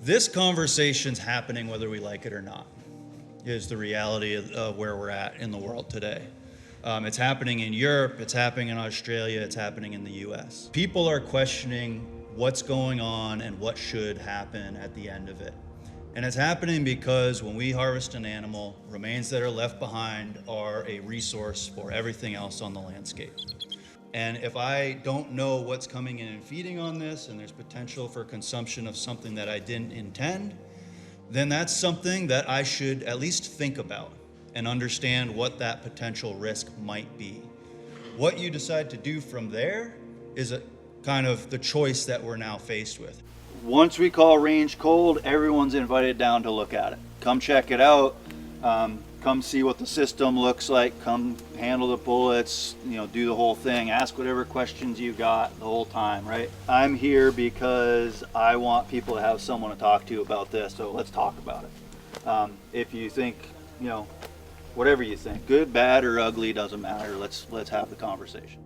This conversation's happening whether we like it or not, is the reality of where we're at in the world today. It's happening in Europe, it's happening in Australia, it's happening in the US. People are questioning what's going on and what should happen at the end of it. And it's happening because when we harvest an animal, remains that are left behind are a resource for everything else on the landscape. And if I don't know what's coming in and feeding on this, and there's potential for consumption of something that I didn't intend, then that's something that I should at least think about and understand what that potential risk might be. What you decide to do from there is a kind of the choice that we're now faced with. Once we call range cold, everyone's invited down to look at it. Come check it out. Come see what the system looks like, come handle the bullets, do the whole thing, ask whatever questions you got the whole time, right? I'm here because I want people to have someone to talk to about this, so let's talk about it. If you think, whatever you think, good, bad, or ugly, doesn't matter, let's have the conversation.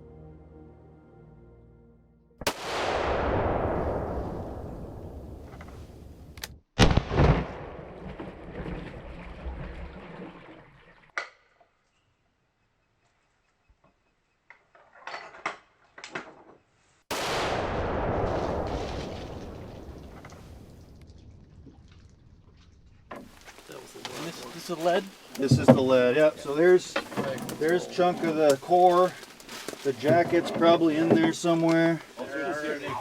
This is lead? This is the lead, yep. So there's a chunk of the core. The jacket's probably in there somewhere.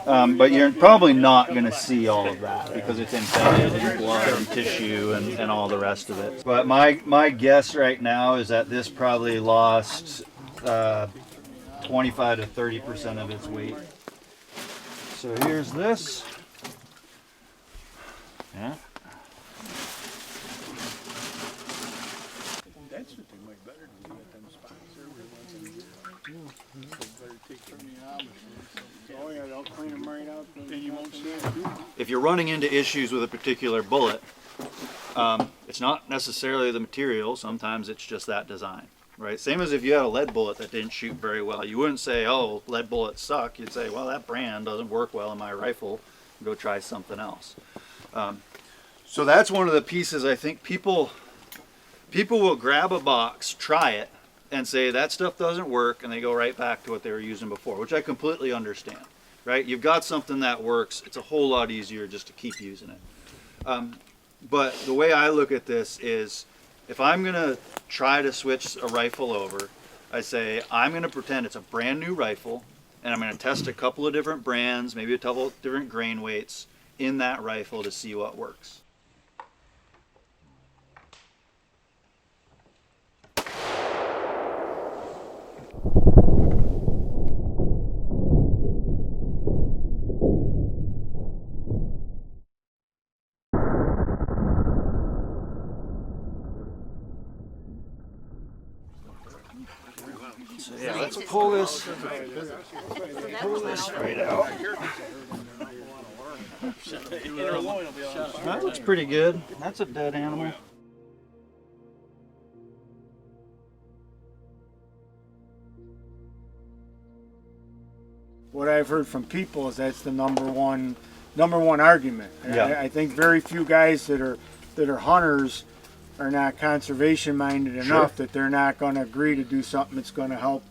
But you're probably not going to see all of that because it's embedded in blood and tissue and all the rest of it. But my guess right now is that this probably lost 25 to 30% of its weight. So here's this. Yeah. If you're running into issues with a particular bullet, it's not necessarily the material, sometimes it's just that design, right? Same as if you had a lead bullet that didn't shoot very well. You wouldn't say, oh, lead bullets suck. You'd say, well, that brand doesn't work well in my rifle. Go try something else. So that's one of the pieces I think people will grab a box, try it, and say that stuff doesn't work, and they go right back to what they were using before, which I completely understand, right? You've got something that works, it's a whole lot easier just to keep using it. But the way I look at this is, if I'm gonna try to switch a rifle over, I say, I'm gonna pretend it's a brand new rifle, and I'm gonna test a couple of different brands, maybe a couple of different grain weights in that rifle to see what works. So yeah, let's pull this straight out. That looks pretty good. That's a dead animal. What I've heard from people is that's the number one argument. Yeah. I think very few guys that are hunters are not conservation minded enough that they're not going to agree to do something that's going to help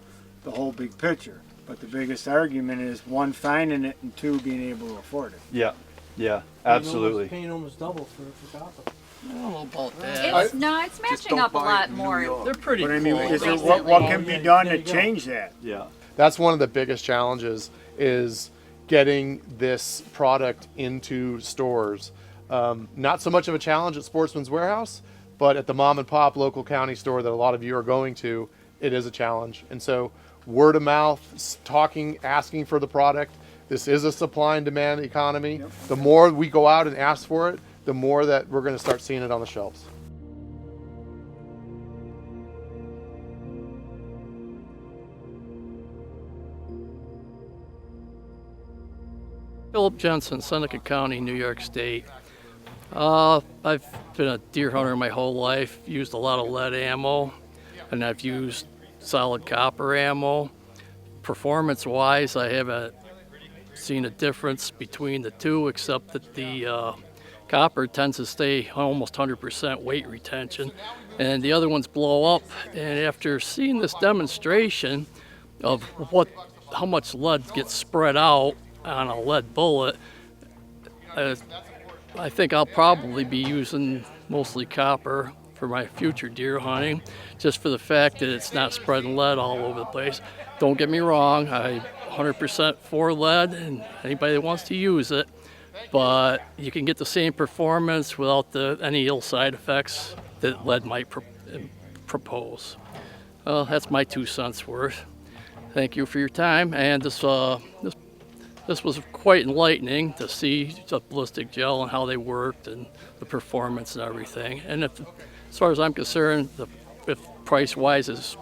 the whole big picture. But the biggest argument is one, finding it, and two, being able to afford it. Yeah, absolutely. Paying almost double for copper. I don't know about that. It's matching up a lot more. They're pretty But I mean, close. is there, what can be done to change that? Yeah. That's one of the biggest challenges, is getting this product into stores. Not so much of a challenge at Sportsman's Warehouse, but at the mom and pop local county store that a lot of you are going to, it is a challenge. And so word of mouth, talking, asking for the product. This is a supply and demand economy. Yep. The more we go out and ask for it, the more that we're going to start seeing it on the shelves. Philip Jensen, Seneca County, New York State. I've been a deer hunter my whole life, used a lot of lead ammo, and I've used solid copper ammo. Performance-wise, I haven't seen a difference between the two, except that the copper tends to stay almost 100% weight retention, and the other ones blow up. And after seeing this demonstration of how much lead gets spread out on a lead bullet, I think I'll probably be using mostly copper for my future deer hunting, just for the fact that it's not spreading lead all over the place. Don't get me wrong, I'm 100% for lead, and anybody that wants to use it, but you can get the same performance without any ill side effects that lead might propose. Well, that's my 2 cents worth. Thank you for your time, and this was quite enlightening to see the ballistic gel and how they worked and the performance and everything. And as far as I'm concerned, if price-wise is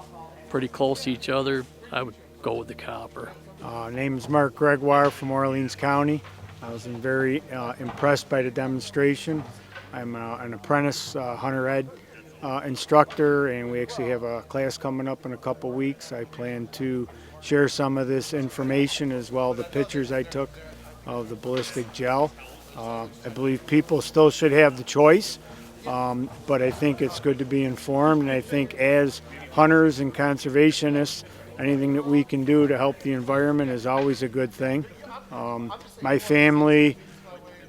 pretty close to each other, I would go with the copper. Name is Mark Gregoire from Orleans County. I was very impressed by the demonstration. I'm an apprentice hunter ed instructor, and we actually have a class coming up in a couple weeks. I plan to share some of this information as well, the pictures I took of the ballistic gel. I believe people still should have the choice, but I think it's good to be informed, and I think as hunters and conservationists, anything that we can do to help the environment is always a good thing. My family,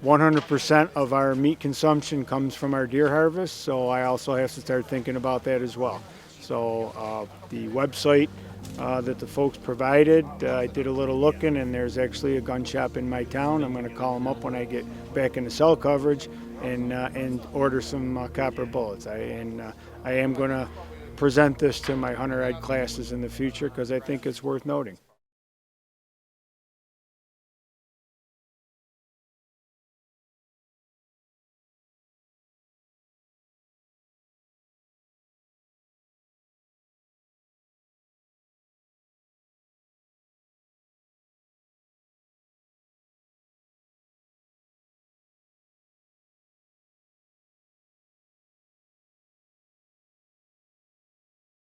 100% of our meat consumption comes from our deer harvest, so I also have to start thinking about that as well. So the website that the folks provided, I did a little looking, and there's actually a gun shop in my town. I'm going to call them up when I get back into cell coverage and order some copper bullets. I am going to present this to my hunter ed classes in the future because I think it's worth noting.